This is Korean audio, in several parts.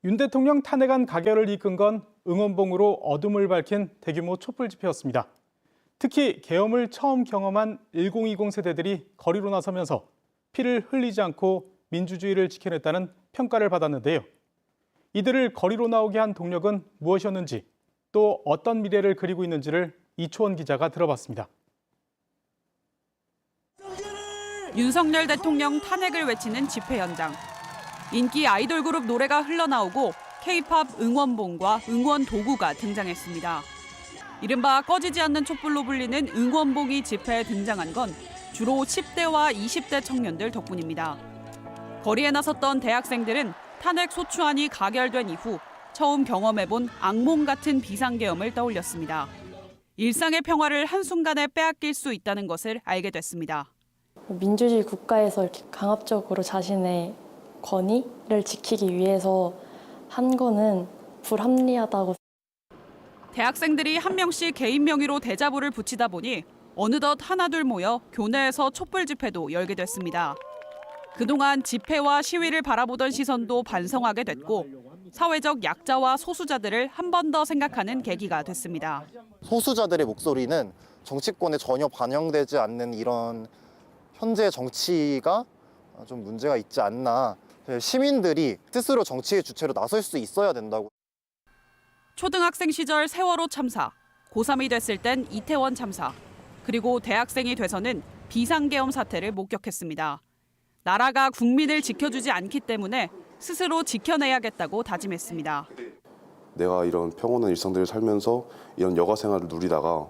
윤 대통령 탄핵안 가결을 이끈 건 응원봉으로 어둠을 밝힌 대규모 촛불 집회였습니다. 특히 계엄을 처음 경험한 1020 세대들이 거리로 나서면서 피를 흘리지 않고 민주주의를 지켜냈다는 평가를 받았는데요. 이들을 거리로 나오게 한 동력은 무엇이었는지, 또 어떤 미래를 그리고 있는지를 이초원 기자가 들어봤습니다. 윤석열 대통령 탄핵을 외치는 집회 현장. 인기 아이돌 그룹 노래가 흘러나오고 K-팝 응원봉과 응원 도구가 등장했습니다. 이른바 꺼지지 않는 촛불로 불리는 응원봉이 집회에 등장한 건 주로 10대와 20대 청년들 덕분입니다. 거리에 나섰던 대학생들은 탄핵 소추안이 가결된 이후 처음 경험해본 악몽 같은 비상계엄을 떠올렸습니다. 일상의 평화를 한순간에 빼앗길 수 있다는 것을 알게 됐습니다. 민주주의 국가에서 이렇게 강압적으로 자신의 권위를 지키기 위해서 한 거는 불합리하다고. 대학생들이 한 명씩 개인 명의로 대자보를 붙이다 보니 어느덧 하나둘 모여 교내에서 촛불 집회도 열게 됐습니다. 그동안 집회와 시위를 바라보던 시선도 반성하게 됐고 사회적 약자와 소수자들을 한 번 더 생각하는 계기가 됐습니다. 소수자들의 목소리는 정치권에 전혀 반영되지 않는 이런 현재 정치가 좀 문제가 있지 않나. 시민들이 스스로 정치의 주체로 나설 수 있어야 된다고. 초등학생 시절 세월호 참사, 고3이 됐을 땐 이태원 참사, 그리고 대학생이 돼서는 비상계엄 사태를 목격했습니다. 나라가 국민을 지켜주지 않기 때문에 스스로 지켜내야겠다고 다짐했습니다. 내가 이런 평온한 일상들을 살면서 이런 여가 생활을 누리다가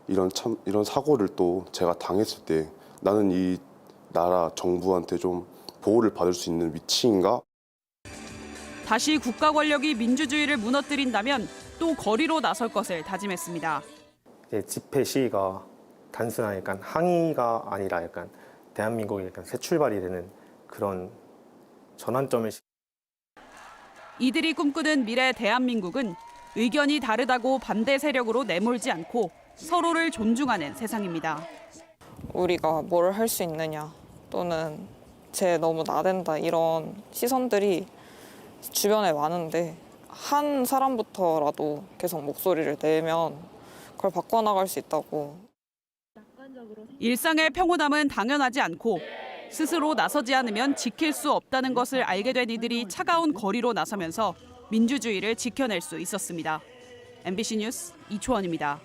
이런 사고를 또 제가 당했을 때 나는 이 나라 정부한테 좀 보호를 받을 수 있는 위치인가? 다시 국가 권력이 민주주의를 무너뜨린다면 또 거리로 나설 것을 다짐했습니다. 집회 시위가 단순한 약간 항의가 아니라 약간 대한민국의 약간 새 출발이 되는 그런 전환점을. 이들이 꿈꾸는 미래 대한민국은 의견이 다르다고 반대 세력으로 내몰지 않고 서로를 존중하는 세상입니다. 우리가 뭘 할 수 있느냐 또는 쟤 너무 나댄다 이런 시선들이 주변에 많은데 한 사람부터라도 계속 목소리를 내면 그걸 바꿔나갈 수 있다고. 일상의 평온함은 당연하지 않고 스스로 나서지 않으면 지킬 수 없다는 것을 알게 된 이들이 차가운 거리로 나서면서 민주주의를 지켜낼 수 있었습니다. MBC 뉴스 이초원입니다.